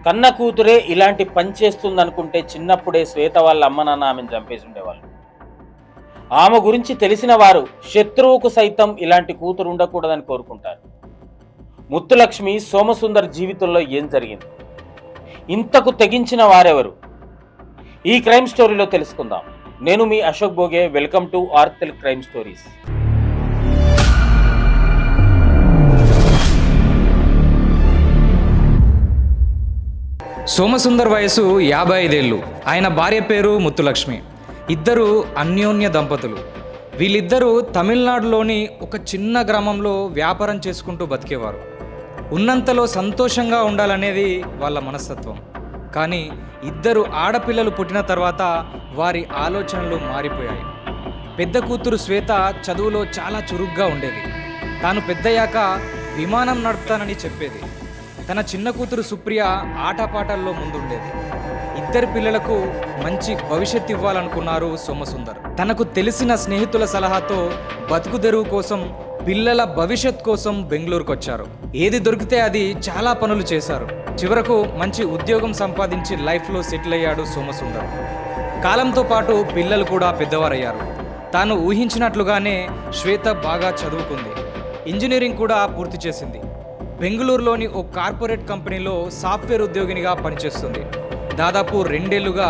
కన్న కూతురే ఇలాంటి పని చేస్తుందనుకుంటే చిన్నప్పుడే శ్వేత వాళ్ళ అమ్మ నాన్న ఆమెను చంపేసి ఉండేవాళ్ళు. ఆమె గురించి తెలిసిన వారు శత్రువుకు సైతం ఇలాంటి కూతురు ఉండకూడదని కోరుకుంటారు. ముత్తులక్ష్మి సోమసుందర్ జీవితంలో ఏం జరిగింది, ఇంతకు తెగించిన వారెవరు, ఈ క్రైమ్ స్టోరీలో తెలుసుకుందాం. నేను మీ అశోక్ భోగే. వెల్కమ్ టు ఆర్తెల్ క్రైమ్ స్టోరీస్. సోమసుందర్ వయసు 55 ఏళ్ళు. ఆయన భార్య పేరు ముత్తులక్ష్మి. ఇద్దరు అన్యోన్య దంపతులు. వీళ్ళిద్దరూ తమిళనాడులోని ఒక చిన్న గ్రామంలో వ్యాపారం చేసుకుంటూ బతికేవారు. ఉన్నంతలో సంతోషంగా ఉండాలనేది వాళ్ళ మనస్తత్వం. కానీ ఇద్దరు ఆడపిల్లలు పుట్టిన తర్వాత వారి ఆలోచనలు మారిపోయాయి. పెద్ద కూతురు శ్వేత చదువులో చాలా చురుగ్గా ఉండేది. తాను పెద్దయ్యాక విమానం నడుపుతానని చెప్పేది. తన చిన్న కూతురు సుప్రియ ఆటపాటల్లో ముందుండేది. ఇద్దరు పిల్లలకు మంచి భవిష్యత్తు ఇవ్వాలనుకున్నారు సోమసుందర్. తనకు తెలిసిన స్నేహితుల సలహాతో బతుకు తెరువు కోసం, పిల్లల భవిష్యత్ కోసం బెంగళూరుకు వచ్చారు. ఏది దొరికితే అది చాలా పనులు చేశారు. చివరకు మంచి ఉద్యోగం సంపాదించి లైఫ్లో సెటిల్ అయ్యాడు సోమసుందర్. కాలంతో పాటు పిల్లలు కూడా పెద్దవారయ్యారు. తాను ఊహించినట్లుగానే శ్వేత బాగా చదువుకుంది. ఇంజనీరింగ్ కూడా పూర్తి చేసింది. బెంగళూరులోని ఓ కార్పొరేట్ కంపెనీలో సాఫ్ట్వేర్ ఉద్యోగినిగా పనిచేస్తుంది. దాదాపు 2 ఏళ్లుగా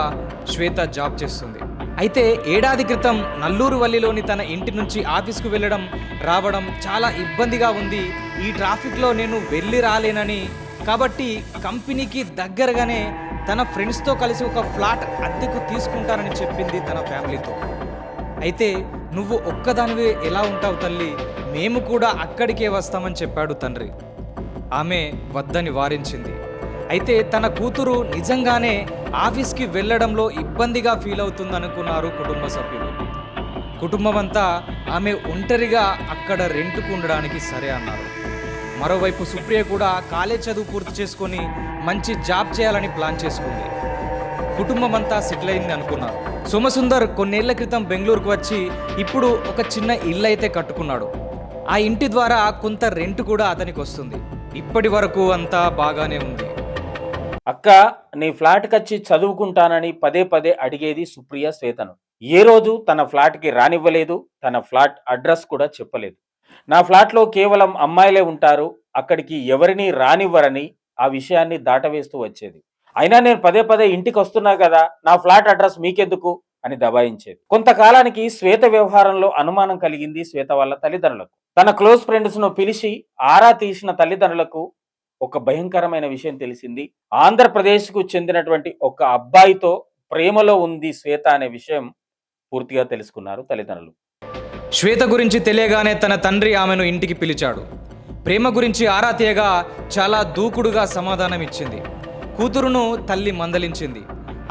శ్వేత జాబ్ చేస్తుంది. అయితే ఏడాది క్రితం నల్లూరువల్లిలోని తన ఇంటి నుంచి ఆఫీస్కు వెళ్ళడం రావడం చాలా ఇబ్బందిగా ఉంది. ఈ ట్రాఫిక్లో నేను వెళ్ళి రాలేనని, కాబట్టి కంపెనీకి దగ్గరగానే తన ఫ్రెండ్స్తో కలిసి ఒక ఫ్లాట్ అద్దెకు తీసుకుంటానని చెప్పింది తన ఫ్యామిలీతో. అయితే నువ్వు ఒక్కదానివే ఎలా ఉంటావు తల్లి, మేము కూడా అక్కడికే వస్తామని చెప్పాడు తండ్రి. ఆమె వద్దని వారించింది. అయితే తన కూతురు నిజంగానే ఆఫీస్కి వెళ్ళడంలో ఇబ్బందిగా ఫీల్ అవుతుందనుకున్నారు కుటుంబ సభ్యులు. కుటుంబం అంతా ఆమె ఒంటరిగా అక్కడ రెంట్కు ఉండడానికి సరే అన్నారు. మరోవైపు సుప్రియ కూడా కాలేజ్ చదువు పూర్తి చేసుకొని మంచి జాబ్ చేయాలని ప్లాన్ చేసుకుంది. కుటుంబం అంతా సెటిల్ అయింది అనుకున్నారు. సోమసుందర్ కొన్నేళ్ల క్రితం బెంగళూరుకు వచ్చి ఇప్పుడు ఒక చిన్న ఇల్లు అయితే కట్టుకున్నాడు. ఆ ఇంటి ద్వారా కొంత రెంట్ కూడా అతనికి వస్తుంది. ఇప్పటి వరకు అంతా బాగానే ఉంది. అక్క, నీ ఫ్లాట్కి వచ్చి చదువుకుంటానని పదే పదే అడిగేది సుప్రియ శ్వేతను. ఏ రోజు తన ఫ్లాట్కి రానివ్వలేదు. తన ఫ్లాట్ అడ్రస్ కూడా చెప్పలేదు. నా ఫ్లాట్లో కేవలం అమ్మాయిలే ఉంటారు, అక్కడికి ఎవరిని రానివ్వరని ఆ విషయాన్ని దాటవేస్తూ వచ్చేది. అయినా నేను పదే పదే ఇంటికి వస్తున్నా కదా, నా ఫ్లాట్ అడ్రస్ మీకెందుకు అని దబాయించేది. కొంతకాలానికి శ్వేత వ్యవహారంలో అనుమానం కలిగింది శ్వేత వాళ్ళ తల్లిదండ్రులకు. తన క్లోజ్ ఫ్రెండ్స్ ను పిలిచి ఆరా తీసిన తల్లిదండ్రులకు ఒక భయంకరమైన విషయం తెలిసింది. ఆంధ్రప్రదేశ్కు చెందినటువంటి ఒక అబ్బాయితో ప్రేమలో ఉంది శ్వేత అనే విషయం పూర్తిగా తెలుసుకున్నారు తల్లిదండ్రులు. శ్వేత గురించి తెలియగానే తన తండ్రి ఆమెను ఇంటికి పిలిచాడు. ప్రేమ గురించి ఆరా తీయగా చాలా దూకుడుగా సమాధానం ఇచ్చింది. కూతురును తల్లి మందలించింది.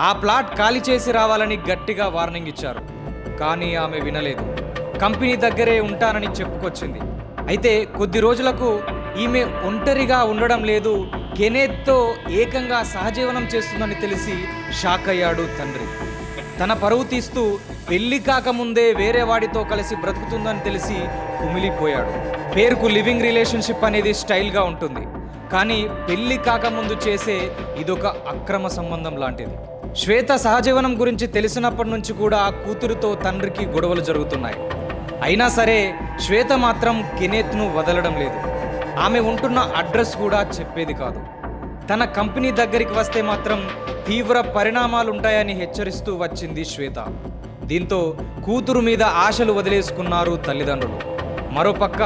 ఆ ప్లాట్ ఖాళీ చేసి రావాలని గట్టిగా వార్నింగ్ ఇచ్చారు. కానీ ఆమె వినలేదు. కంపెనీ దగ్గరే ఉంటానని చెప్పుకొచ్చింది. అయితే కొద్ది రోజులకు ఈమె ఒంటరిగా ఉండడం లేదు, కెనేత్తో ఏకంగా సహజీవనం చేస్తుందని తెలిసి షాక్ అయ్యాడు తండ్రి. తన పరువు తీస్తూ పెళ్లి కాకముందే వేరే వాడితో కలిసి బ్రతుకుతుందని తెలిసి కుమిలిపోయాడు. పేరుకు లివింగ్ రిలేషన్షిప్ అనేది స్టైల్గా ఉంటుంది, కానీ పెళ్లి కాకముందు చేసే ఇదొక అక్రమ సంబంధం లాంటిది. శ్వేత సహజీవనం గురించి తెలిసినప్పటి నుంచి కూడా కూతురుతో తండ్రికి గొడవలు జరుగుతున్నాయి. అయినా సరే శ్వేత మాత్రం కెనేత్ను వదలడం లేదు. ఆమె ఉంటున్న అడ్రస్ కూడా చెప్పేది కాదు. తన కంపెనీ దగ్గరికి వస్తే మాత్రం తీవ్ర పరిణామాలుంటాయని హెచ్చరిస్తూ వచ్చింది శ్వేత. దీంతో కూతురు మీద ఆశలు వదిలేసుకున్నారు తల్లిదండ్రులు. మరోపక్క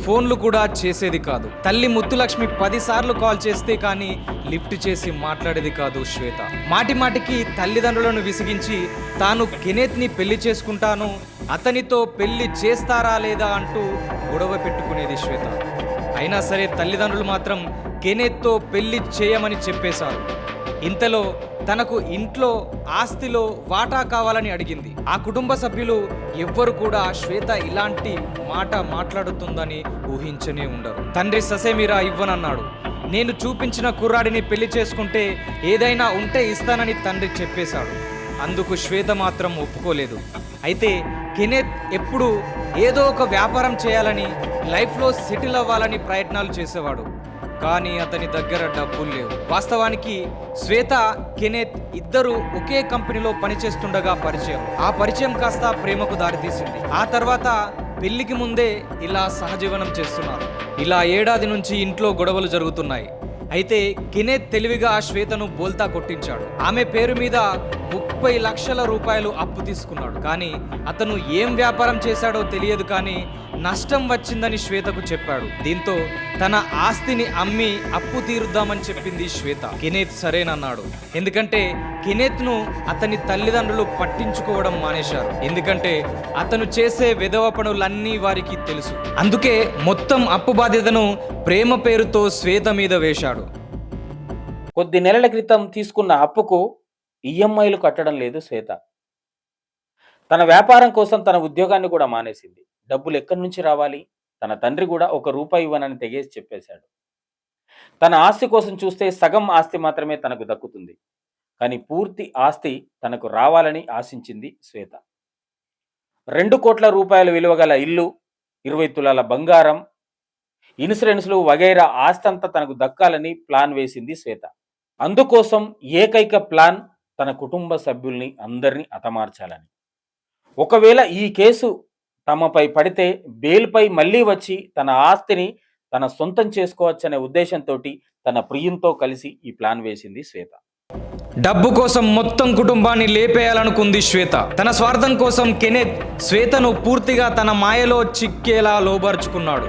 ఫోన్లు కూడా చేసేది కాదు. తల్లి ముత్తులక్ష్మి 10 సార్లు కాల్ చేస్తే కానీ లిఫ్ట్ చేసి మాట్లాడేది కాదు శ్వేత. మాటి మాటికి తల్లిదండ్రులను విసిగించి తాను కెనేత్ని పెళ్లి చేసుకుంటాను, అతనితో పెళ్లి చేస్తారా లేదా అంటూ గొడవ పెట్టుకునేది శ్వేత. అయినా సరే తల్లిదండ్రులు మాత్రం కెనేత్తో పెళ్లి చేయమని చెప్పేశారు. ఇంతలో తనకు ఇంట్లో ఆస్తిలో వాటా కావాలని అడిగింది. ఆ కుటుంబ సభ్యులు ఎవ్వరు కూడా శ్వేత ఇలాంటి మాట మాట్లాడుతుందని ఊహించనే ఉండరు. తండ్రి ససేమిరా ఇవ్వనన్నాడు. నేను చూపించిన కుర్రాడిని పెళ్లి చేసుకుంటే ఏదైనా ఉంటే ఇస్తానని తండ్రి చెప్పేశాడు. అందుకు శ్వేత మాత్రం ఒప్పుకోలేదు. అయితే కెనెత్ ఎప్పుడు ఏదో ఒక వ్యాపారం చేయాలని, లైఫ్లో సెటిల్ అవ్వాలని ప్రయత్నాలు చేసేవాడు. కానీ అతని దగ్గర డబ్బులు లేవు. వాస్తవానికి శ్వేత, కెనెత్ ఇద్దరు ఒకే కంపెనీలో పనిచేస్తుండగా పరిచయం. ఆ పరిచయం కాస్త ప్రేమకు దారితీసింది. ఆ తర్వాత పెళ్లికి ముందే ఇలా సహజీవనం చేస్తున్నారు. ఇలా ఏడాది నుంచి ఇంట్లో గొడవలు జరుగుతున్నాయి. అయితే కెనెత్ తెలివిగా శ్వేతను బోల్తా కొట్టించాడు. ఆమె పేరు మీద 30 లక్షల రూపాయలు అప్పు తీసుకున్నాడు. కానీ అతను ఏం వ్యాపారం చేశాడో తెలియదు, కానీ నష్టం వచ్చిందని శ్వేతకు చెప్పాడు. దీంతో తన ఆస్తిని అమ్మి అప్పు తీరుద్దామని చెప్పింది శ్వేత. కెనెత్ సరేనన్నాడు. ఎందుకంటే కెనెత్ను అతని తల్లిదండ్రులు పట్టించుకోవడం మానేశారు. ఎందుకంటే అతను చేసే విధవ పనులన్నీ వారికి తెలుసు. అందుకే మొత్తం అప్పు బాధ్యతను ప్రేమ పేరుతో శ్వేత మీద వేశాడు. కొద్ది నెలల క్రితం తీసుకున్న అప్పుకు ఈఎంఐలు కట్టడం లేదు శ్వేత. తన వ్యాపారం కోసం తన ఉద్యోగాన్ని కూడా మానేసింది. డబ్బులు ఎక్కడి నుంచి రావాలి? తన తండ్రి కూడా ₹1 ఇవ్వనని తెగేసి చెప్పేశాడు. తన ఆస్తి కోసం చూస్తే సగం ఆస్తి మాత్రమే తనకు దక్కుతుంది. కానీ పూర్తి ఆస్తి తనకు రావాలని ఆశించింది శ్వేత. 2 కోట్ల రూపాయల విలువ గల ఇల్లు, 20 తులాల బంగారం, ఇన్సూరెన్స్లు వగైరా ఆస్తంతా తనకు దక్కాలని ప్లాన్ వేసింది శ్వేత. అందుకోసం ఏకైక ప్లాన్ తన కుటుంబ సభ్యుల్ని అందరినీ హతమార్చాలని. ఒకవేళ ఈ కేసు తమపై పడితే బెయిల్పై మళ్ళీ వచ్చి తన ఆస్తిని తన సొంతం చేసుకోవచ్చనే ఉద్దేశంతో తన ప్రియునితో కలిసి ఈ ప్లాన్ వేసింది శ్వేత. డబ్బు కోసం మొత్తం కుటుంబాన్ని లేపేయాలనుకుంది శ్వేత. తన స్వార్థం కోసం కెనెత్ శ్వేతను పూర్తిగా తన మాయలో చిక్కేలా లోబర్చుకున్నాడు.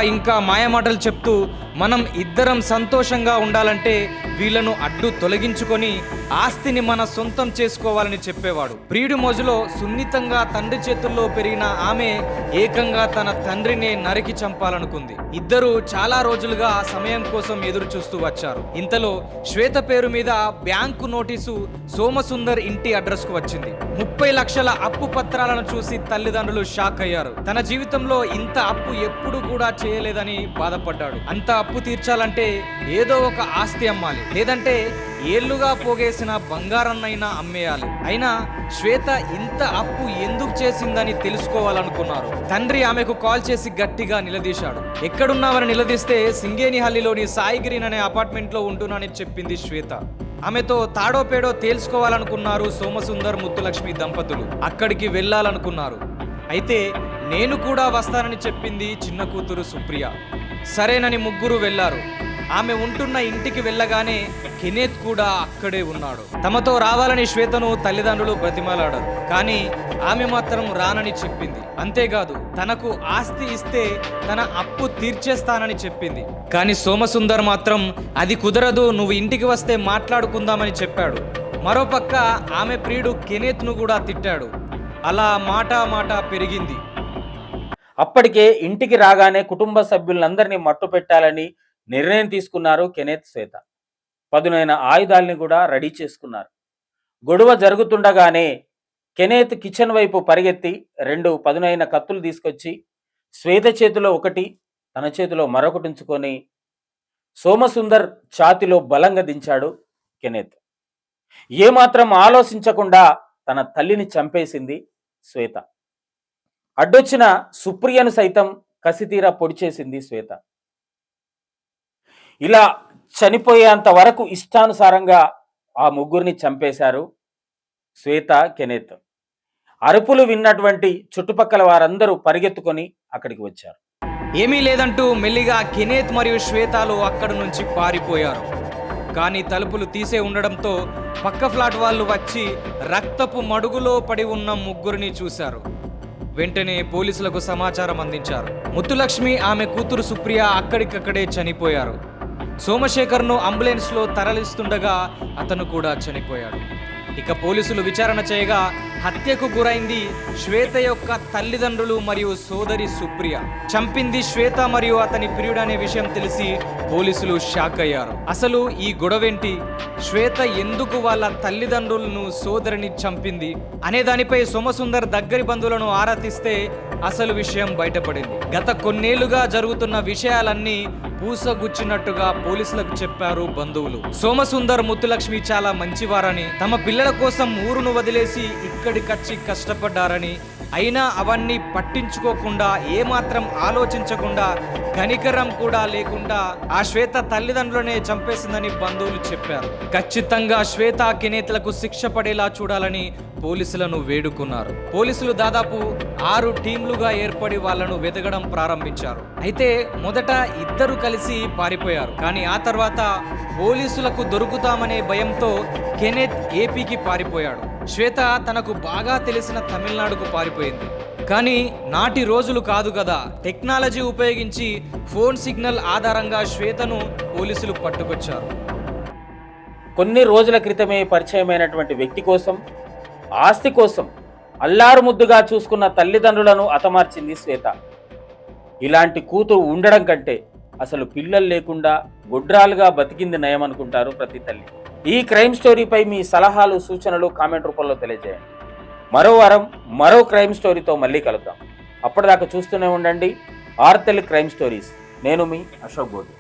ఇంకా మాయమాటలు చెప్తూ మనం ఇద్దరం సంతోషంగా ఉండాలంటే వీళ్ళను అడ్డు తొలగించుకొని ఆస్తిని మన సొంతం చేసుకోవాలని చెప్పేవాడు. ప్రియుడి మోజులో సున్నితంగా తండ్రి చేతుల్లో పెరిగిన ఆమె ఏకంగా తన తండ్రినే నరికి చంపాలనుకుంది. ఇద్దరు చాలా రోజులుగా సమయం కోసం ఎదురు చూస్తూ వచ్చారు. ఇంతలో శ్వేత పేరు మీద బ్యాంకు నోటీసు సోమసుందర్ ఇంటి అడ్రస్ కు వచ్చింది. 30 లక్షల అప్పు పత్రాలను చూసి తల్లిదండ్రులు షాక్ అయ్యారు. తన జీవితంలో ఇంత అప్పు ఎప్పుడు కూడా చేయలేదని బాధపడ్డాడు. అంత అప్పు తీర్చాలంటే ఏదో ఒక ఆస్తి అమ్మాలి, లేదంటే ఏళ్లుగా పోగేసిన బంగారాన్నైనా అమ్మేయాలి. అయినా శ్వేత ఇంత అప్పు ఎందుకు చేసిందని తెలుసుకోవాలనుకున్నారు. తండ్రి ఆమెకు కాల్ చేసి గట్టిగా నిలదీశాడు. ఎక్కడున్నావని నిలదీస్తే సింగేనిహల్లిలోని సాయి గ్రీన్ అనే అపార్ట్మెంట్ లో ఉంటున్నానని చెప్పింది శ్వేత. ఆమెతో తాడో పేడో తేల్చుకోవాలనుకున్నారు సోమసుందర్, ముత్తులక్ష్మి దంపతులు. అక్కడికి వెళ్ళాలనుకున్నారు. అయితే నేను కూడా వస్తానని చెప్పింది చిన్న కూతురు సుప్రియ. సరేనని ముగ్గురు వెళ్లారు. ఆమె ఉంటున్న ఇంటికి వెళ్ళగానే కెనెత్ కూడా అక్కడే ఉన్నాడు. తమతో రావాలని శ్వేతను తల్లిదండ్రులు బ్రతిమాలాడారు. కానీ ఆమె మాత్రం రానని చెప్పింది. అంతేకాదు తనకు ఆస్తి ఇస్తే తన అప్పు తీర్చేస్తానని చెప్పింది. కానీ సోమసుందర్ మాత్రం అది కుదరదు, నువ్వు ఇంటికి వస్తే మాట్లాడుకుందామని చెప్పాడు. మరోపక్క ఆమె ప్రియుడు కెనెత్ను కూడా తిట్టాడు. అలా మాట పెరిగింది. అప్పటికే ఇంటికి రాగానే కుటుంబ సభ్యులందరినీ మట్టు పెట్టాలని నిర్ణయం తీసుకున్నారు కెనెత్, శ్వేత. పదునైన ఆయుధాలని కూడా రెడీ చేసుకున్నారు. గొడవ జరుగుతుండగానే కెనెత్ కిచెన్ వైపు పరిగెత్తి 2 పదునైన కత్తులు తీసుకొచ్చి శ్వేత చేతిలో ఒకటి, తన చేతిలో మరొకటి ఉంచుకొని సోమసుందర్ ఛాతిలో బలంగా దించాడు కెనెత్. ఏమాత్రం ఆలోచించకుండా తన తల్లిని చంపేసింది శ్వేత. అడ్డొచ్చిన సుప్రియను సైతం కసితీరా పొడిచేసింది శ్వేత. ఇలా చనిపోయేంత వరకు ఇష్టానుసారంగా ఆ ముగ్గురిని చంపేశారు శ్వేత, కెనెత్. అరుపులు విన్నటువంటి చుట్టుపక్కల వారందరూ పరిగెత్తుకొని అక్కడికి వచ్చారు. ఏమీ లేదంటూ మెల్లిగా కెనెత్ మరియు శ్వేతలు అక్కడి నుంచి పారిపోయారు. కానీ తలుపులు తీసే ఉండడంతో పక్క ఫ్లాట్ వాళ్ళు వచ్చి రక్తపు మడుగులో పడి ఉన్న ముగ్గురిని చూశారు. వెంటనే పోలీసులకు సమాచారం అందించారు. ముత్తులక్ష్మి, ఆమె కూతురు సుప్రియ అక్కడికక్కడే చనిపోయారు. సోమశేఖర్ను అంబులెన్స్లో తరలిస్తుండగా అతను కూడా చనిపోయాడు. ఇక పోలీసులు విచారణ చేయగా హత్యకు గురైంది శ్వేత యొక్క తల్లిదండ్రులు మరియు సోదరి సుప్రియ. చంపింది శ్వేత మరియు అతని ప్రియుడు అనే విషయం తెలిసి పోలీసులు షాక్ అయ్యారు. అసలు ఈ గొడవేంటి, శ్వేత ఎందుకు వాళ్ళ తల్లిదండ్రులను, సోదరిని చంపింది అనే దానిపై సోమసుందర్ దగ్గరి బంధువులను ఆరా తీస్తే అసలు విషయం బయటపడింది. గత కొన్నేళ్లుగా జరుగుతున్న విషయాలన్నీ పూసగుచ్చినట్టుగా పోలీసులకు చెప్పారు బంధువులు. సోమసుందర్, ముత్తులక్ష్మి చాలా మంచివారని, తమ పిల్లల కోసం ఊరును వదిలేసి ఇక్కడికచ్చి కష్టపడ్డారని, అయినా అవన్నీ పట్టించుకోకుండా ఏమాత్రం ఆలోచించకుండా కనికరం కూడా లేకుండా ఆ శ్వేత తల్లిదండ్రులనే చంపేసిందని బంధువులు చెప్పారు. ఖచ్చితంగా శ్వేత కెనేత్లకు శిక్ష పడేలా చూడాలని పోలీసులను వేడుకున్నారు. పోలీసులు దాదాపు 6 టీంలుగా ఏర్పడి వాళ్లను వెతకడం ప్రారంభించారు. అయితే మొదట ఇద్దరు కలిసి పారిపోయారు. కానీ ఆ తర్వాత పోలీసులకు దొరుకుతామనే భయంతో కెనెత్ ఏపీకి పారిపోయాడు. శ్వేత తనకు బాగా తెలిసిన తమిళనాడుకు పారిపోయింది. కానీ నాటి రోజులు కాదు కదా, టెక్నాలజీ ఉపయోగించి ఫోన్ సిగ్నల్ ఆధారంగా శ్వేతను పోలీసులు పట్టుకొచ్చారు. కొన్ని రోజుల క్రితమే పరిచయమైనటువంటి వ్యక్తి కోసం, ఆస్తి కోసం అల్లారు ముద్దుగా చూసుకున్న తల్లిదండ్రులను హతమార్చింది శ్వేత. ఇలాంటి కూతురు ఉండడం కంటే అసలు పిల్లలు లేకుండా గుడ్రాలుగా బతికింది నయం అనుకుంటారు ప్రతి తల్లి. ఈ క్రైమ్ స్టోరీపై మీ సలహాలు, సూచనలు కామెంట్ రూపంలో తెలియజేయండి. మరో వారం మరో క్రైమ్ స్టోరీతో మళ్ళీ కలుద్దాం. అప్పటిదాకా చూస్తూనే ఉండండి ఆర్తెల్ క్రైమ్ స్టోరీస్. నేను మీ అశోక్ గోడు.